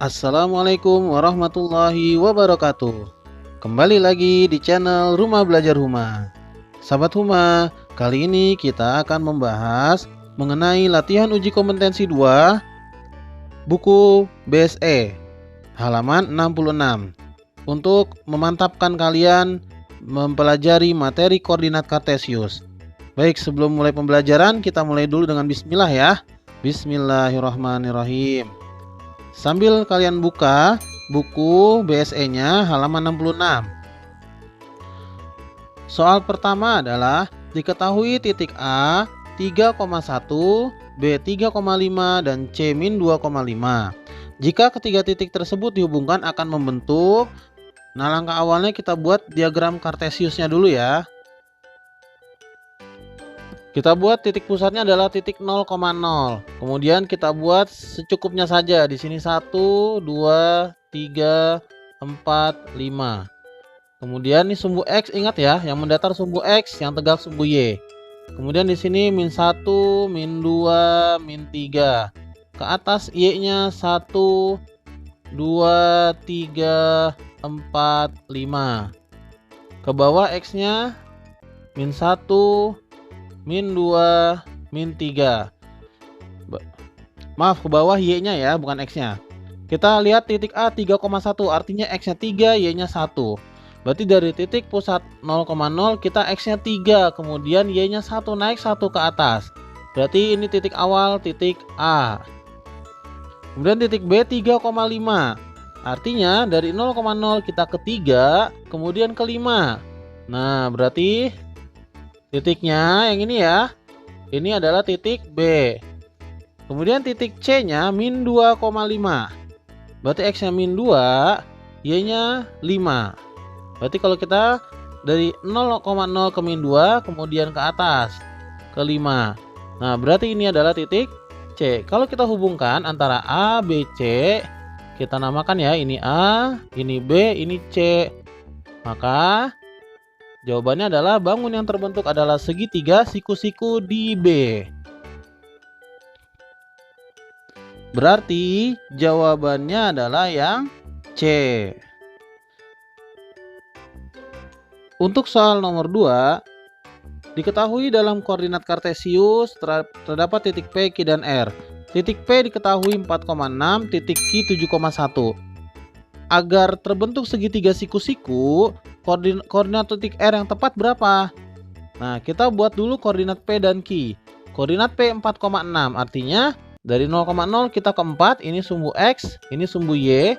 Assalamualaikum warahmatullahi wabarakatuh. Kembali lagi di channel Rumah Belajar Huma. Sahabat Huma, kali ini kita akan membahas mengenai latihan uji kompetensi 2 buku BSE halaman 66 untuk memantapkan kalian mempelajari materi koordinat kartesius. Baik, sebelum mulai pembelajaran kita mulai dulu dengan bismillah ya. Bismillahirrahmanirrahim. Sambil kalian buka buku BSE-nya halaman 66. Soal pertama adalah diketahui titik A 3,1, B 3,5 dan C min 2,5. Jika ketiga titik tersebut dihubungkan akan membentuk. Nah, langkah awalnya kita buat diagram kartesiusnya dulu ya. Kita buat titik pusatnya adalah titik 0,0. Kemudian kita buat secukupnya saja. Di sini 1, 2, 3, 4, 5. Kemudian ini sumbu X, ingat ya, yang mendatar sumbu X, yang tegak sumbu Y. Kemudian di sini min 1, min 2, min 3. Ke atas Y-nya 1, 2, 3, 4, 5. Ke bawah X-nya min 1, min 2, min 3. Maaf, ke bawah Y-nya ya, bukan X-nya. Kita lihat titik A 3,1, artinya X-nya 3, Y-nya 1. Berarti dari titik pusat 0,0 kita X-nya 3, kemudian Y-nya 1, naik 1 ke atas. Berarti ini titik awal, titik A. Kemudian titik B 3,5. Artinya dari 0,0 kita ke 3, kemudian ke 5. Nah, berarti titiknya yang ini ya, ini adalah titik B. Kemudian titik C-nya min 2,5. Berarti X-nya min 2, Y-nya 5. Berarti kalau kita dari 0,0 ke min 2, kemudian ke atas, ke 5. Nah, berarti ini adalah titik C. Kalau kita hubungkan antara A, B, C, kita namakan ya, ini A, ini B, ini C. Maka jawabannya adalah bangun yang terbentuk adalah segitiga siku-siku di B. Berarti jawabannya adalah yang C. Untuk soal nomor 2, diketahui dalam koordinat kartesius terdapat titik P, Q, dan R. Titik P diketahui 4,6, titik Q 7,1. Agar terbentuk segitiga siku-siku, koordinat titik R yang tepat berapa? Nah, kita buat dulu koordinat P dan Q. Koordinat P 4,6, artinya dari 0,0 kita ke 4, ini sumbu X, ini sumbu Y.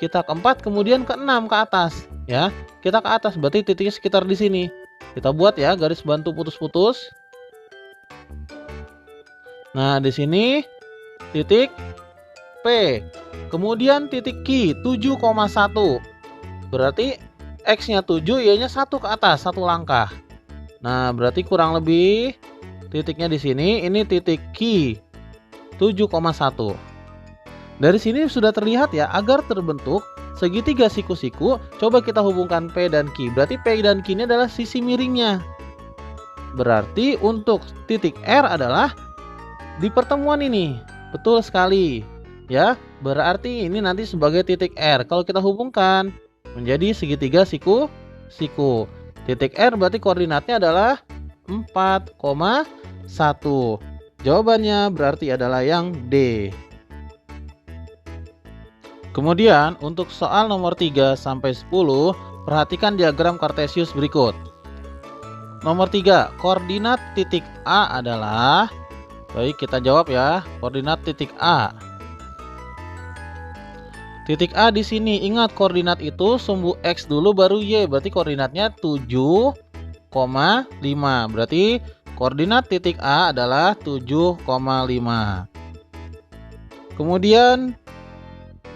Kita ke 4, kemudian ke 6 ke atas, ya. Kita ke atas, berarti titiknya sekitar di sini. Kita buat ya, garis bantu putus-putus. Nah, di sini titik P. Kemudian titik Q 7,1. Berarti X-nya 7, Y-nya 1 ke atas, 1 langkah. Nah, berarti kurang lebih titiknya di sini, ini titik Q 7,1. Dari sini sudah terlihat ya, agar terbentuk segitiga siku-siku, coba kita hubungkan P dan Q. Berarti P dan Q ini adalah sisi miringnya. Berarti untuk titik R adalah di pertemuan ini. Betul sekali. Ya, berarti ini nanti sebagai titik R. Kalau kita hubungkan menjadi segitiga siku-siku. Titik R berarti koordinatnya adalah 4,1. Jawabannya berarti adalah yang D. Kemudian untuk soal nomor 3 sampai 10, perhatikan diagram kartesius berikut. Nomor 3, koordinat titik A adalah, baik kita jawab ya, koordinat titik A. Titik A di sini, ingat koordinat itu sumbu X dulu baru Y, berarti koordinatnya 7,5. Berarti koordinat titik A adalah 7,5. Kemudian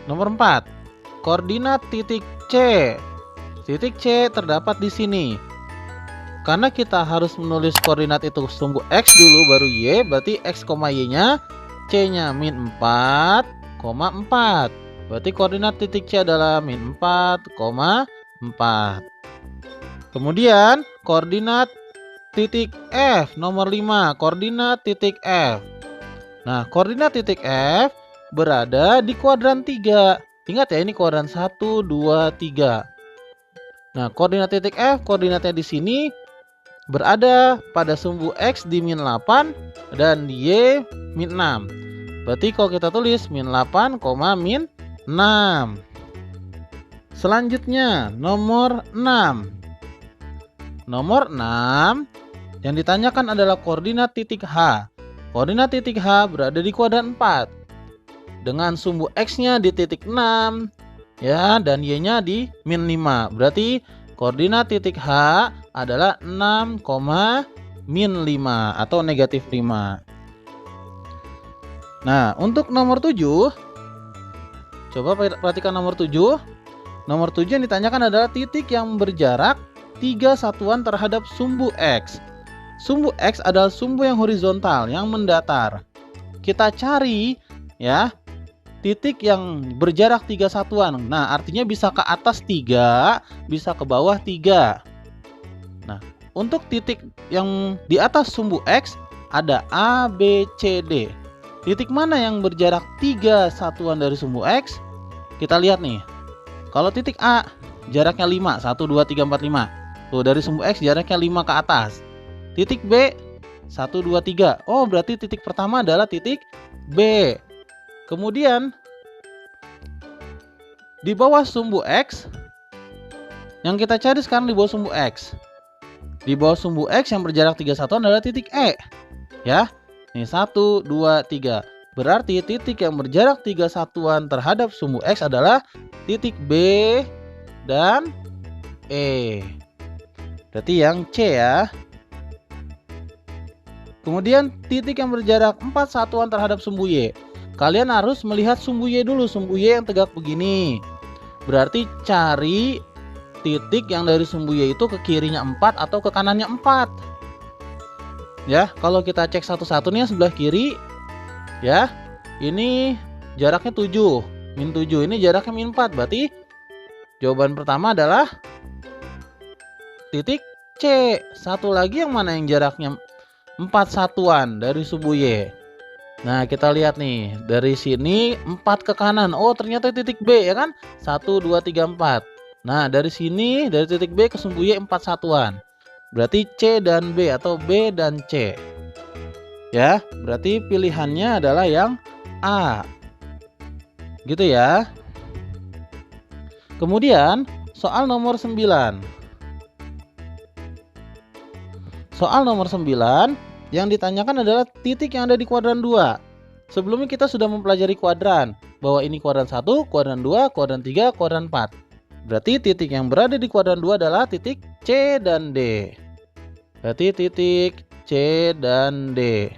nomor 4, koordinat titik C. Titik C terdapat di sini. Karena kita harus menulis koordinat itu sumbu X dulu baru Y, berarti X, Y-nya C-nya min 4,4. Berarti koordinat titik C adalah min 4,4. Kemudian koordinat titik F nomor 5, koordinat titik F. Nah, koordinat titik F berada di kuadran 3. Ingat ya, ini kuadran 1, 2, 3. Nah, koordinat titik F, koordinatnya di sini berada pada sumbu X di min 8 dan Y min 6. Berarti kalau kita tulis min 8, min 6. Selanjutnya nomor 6. Nomor 6 yang ditanyakan adalah koordinat titik H. Koordinat titik H berada di kuadran 4 dengan sumbu X-nya di titik 6 ya, dan Y-nya di min 5. Berarti koordinat titik H adalah 6, min 5 atau negatif 5. Nah, untuk nomor 7, coba perhatikan nomor 7. Nomor 7 yang ditanyakan adalah titik yang berjarak 3 satuan terhadap sumbu X. Sumbu X adalah sumbu yang horizontal, yang mendatar. Kita cari ya titik yang berjarak 3 satuan. Nah, artinya bisa ke atas 3, bisa ke bawah 3. Nah, untuk titik yang di atas sumbu X ada A, B, C, D. Titik mana yang berjarak 3 satuan dari sumbu X? Kita lihat nih. Kalau titik A jaraknya 5, 1, 2, 3, 4, 5. Tuh, dari sumbu X jaraknya 5 ke atas. Titik B 1, 2, 3. Oh, berarti titik pertama adalah titik B. Kemudian di bawah sumbu X, yang kita cari sekarang di bawah sumbu X. Di bawah sumbu X yang berjarak 3 satuan adalah titik E. Ya. Ini 1, 2, 3. Berarti titik yang berjarak 3 satuan terhadap sumbu X adalah titik B dan E. Berarti yang C ya. Kemudian titik yang berjarak 4 satuan terhadap sumbu Y. Kalian harus melihat sumbu Y dulu, sumbu Y yang tegak begini. Berarti cari titik yang dari sumbu Y itu ke kirinya 4 atau ke kanannya 4. Ya, kalau kita cek satu-satu nih sebelah kiri, ya, ini jaraknya 7, min 7, ini jaraknya min 4. Berarti jawaban pertama adalah titik C. Satu lagi yang mana yang jaraknya 4 satuan dari sumbu Y. Nah, kita lihat nih, dari sini 4 ke kanan. Oh, ternyata titik B ya kan? 1, 2, 3, 4. Nah, dari sini, dari titik B ke sumbu Y 4 satuan. Berarti C dan B atau B dan C. Ya, berarti pilihannya adalah yang A. Gitu ya. Kemudian, soal nomor 9. Soal nomor 9 yang ditanyakan adalah titik yang ada di kuadran 2. Sebelumnya kita sudah mempelajari kuadran, bahwa ini kuadran 1, kuadran 2, kuadran 3, kuadran 4. Berarti titik yang berada di kuadran 2 adalah titik C dan D. Berarti titik C dan D.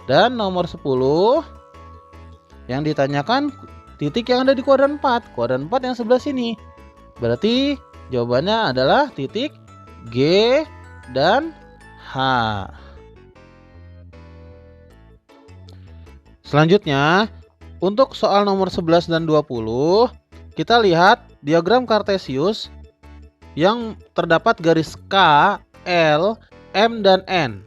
Dan nomor 10 yang ditanyakan titik yang ada di kuadran 4. Kuadran 4 yang sebelah sini. Berarti jawabannya adalah titik G dan H. Selanjutnya, untuk soal nomor 11 dan 20, kita lihat diagram Kartesius yang terdapat garis K, L, M, dan N.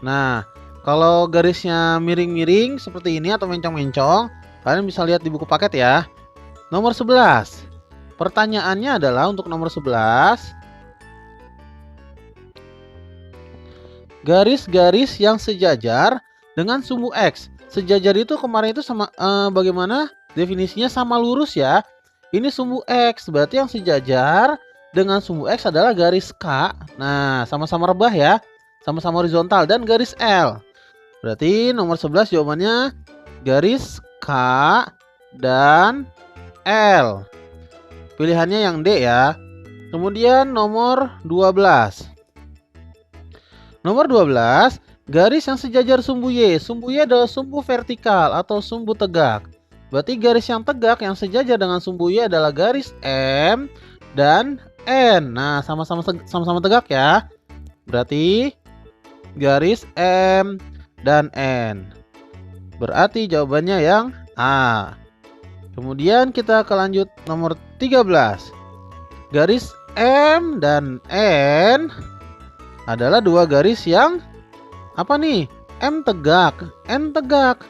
Nah, kalau garisnya miring-miring seperti ini atau mencong-mencong, kalian bisa lihat di buku paket ya. Nomor 11. Pertanyaannya adalah untuk nomor 11, garis-garis yang sejajar dengan sumbu X. Sejajar itu kemarin itu sama bagaimana definisinya? Sama lurus ya. Ini sumbu X, berarti yang sejajar dengan sumbu X adalah garis K. Nah, sama-sama rebah ya. Sama-sama horizontal, dan garis L. Berarti nomor 11 jawabannya garis K dan L. Pilihannya yang D ya. Kemudian nomor 12. Nomor 12, garis yang sejajar sumbu Y. Sumbu Y adalah sumbu vertikal atau sumbu tegak. Berarti garis yang tegak yang sejajar dengan sumbu Y adalah garis M dan N. Nah, sama-sama tegak ya. Berarti garis M dan N. Berarti jawabannya yang A. Kemudian kita ke lanjut nomor 13. Garis M dan N adalah dua garis yang apa nih? M tegak, N tegak.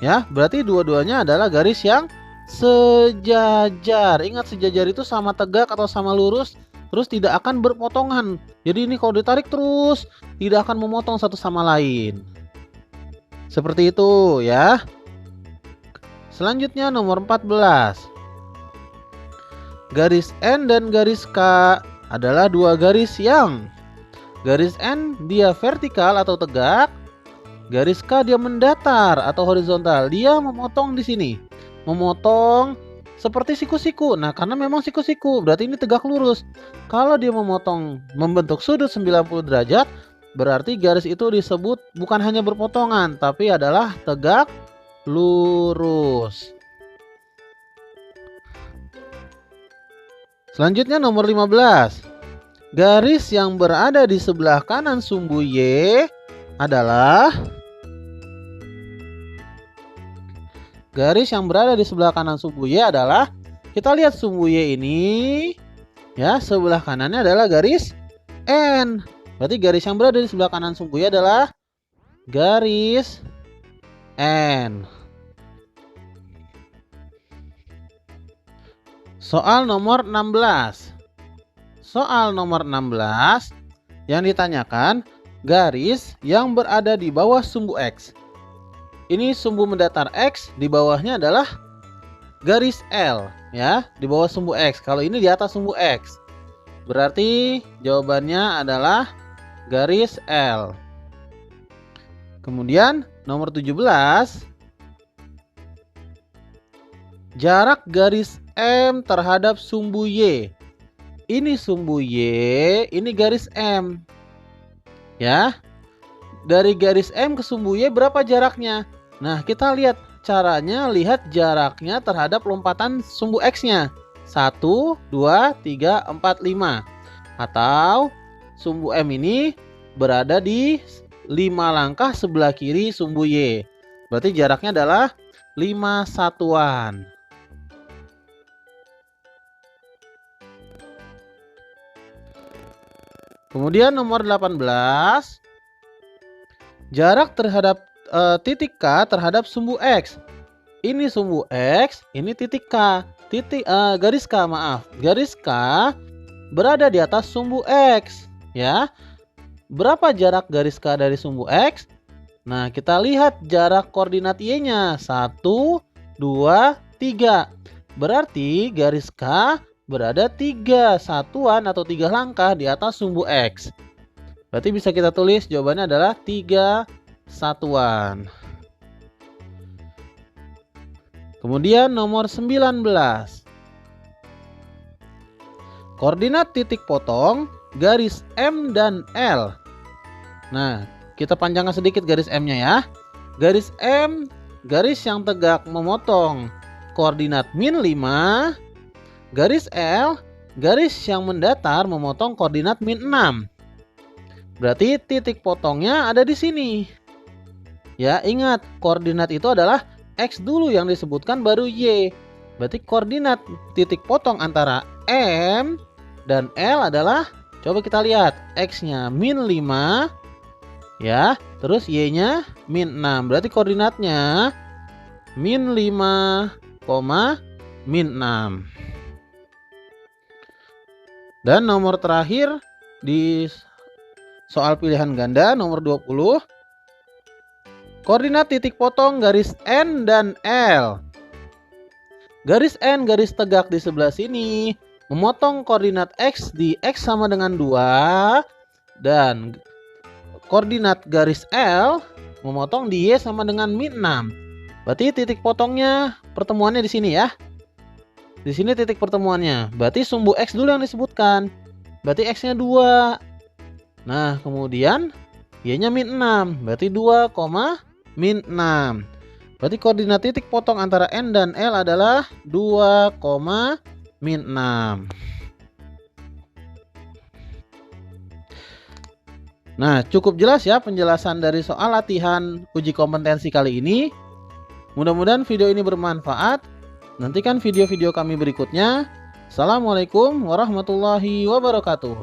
Ya, berarti dua-duanya adalah garis yang sejajar. Ingat, sejajar itu sama tegak atau sama lurus, terus tidak akan berpotongan. Jadi ini kalau ditarik terus tidak akan memotong satu sama lain. Seperti itu ya. Selanjutnya nomor 14. Garis N dan garis K adalah dua garis yang garis N dia vertikal atau tegak, garis K dia mendatar atau horizontal. Dia memotong di sini. Memotong seperti siku-siku. Nah, karena memang siku-siku, berarti ini tegak lurus. Kalau dia memotong membentuk sudut 90 derajat, berarti garis itu disebut bukan hanya berpotongan, tapi adalah tegak lurus. Selanjutnya nomor 15. Garis yang berada di sebelah kanan sumbu Y adalah kita lihat sumbu Y ini ya, sebelah kanannya adalah garis N. Berarti garis yang berada di sebelah kanan sumbu Y adalah garis N. Soal nomor 16. Soal nomor 16 yang ditanyakan garis yang berada di bawah sumbu X. Ini sumbu mendatar X, di bawahnya adalah garis L ya, di bawah sumbu X. Kalau ini di atas sumbu X. Berarti jawabannya adalah garis L. Kemudian nomor 17. Jarak garis M terhadap sumbu Y. Ini sumbu Y, ini garis M. Ya. Dari garis M ke sumbu Y berapa jaraknya? Nah, kita lihat caranya, lihat jaraknya terhadap lompatan sumbu X-nya. 1, 2, 3, 4, 5. Atau sumbu M ini berada di 5 langkah sebelah kiri sumbu Y. Berarti jaraknya adalah 5 satuan. Kemudian nomor 18. Jarak terhadap titik K terhadap sumbu X. Ini sumbu X, ini titik K. Garis K, maaf. Garis K berada di atas sumbu X, ya. Berapa jarak garis K dari sumbu X? Nah, kita lihat jarak koordinat Y-nya. 1, 2, 3. Berarti garis K berada 3 satuan atau 3 langkah di atas sumbu X. Berarti bisa kita tulis jawabannya adalah 3 satuan. Kemudian nomor 19. Koordinat titik potong garis M dan L. Nah, kita panjangkan sedikit garis M-nya ya. Garis M, garis yang tegak memotong koordinat -5. Garis L, garis yang mendatar memotong koordinat -6. Berarti titik potongnya ada di sini. Ya, ingat, koordinat itu adalah X dulu yang disebutkan baru Y. Berarti koordinat titik potong antara M dan L adalah, coba kita lihat, X-nya -5 ya, terus Y-nya -6. Berarti koordinatnya -5, -6. Dan nomor terakhir di soal pilihan ganda nomor 20. Koordinat titik potong garis N dan L. Garis N, garis tegak di sebelah sini, memotong koordinat X di X sama dengan 2. Dan koordinat garis L memotong di Y sama dengan -6. Berarti titik potongnya pertemuannya di sini ya. Di sini titik pertemuannya. Berarti sumbu X dulu yang disebutkan. Berarti X-nya 2. Nah, kemudian Y-nya -6. Berarti 2, -6. Berarti koordinat titik potong antara N dan L adalah 2, -6. Nah, cukup jelas ya penjelasan dari soal latihan uji kompetensi kali ini. Mudah-mudahan video ini bermanfaat. Nantikan video-video kami berikutnya. Assalamualaikum warahmatullahi wabarakatuh.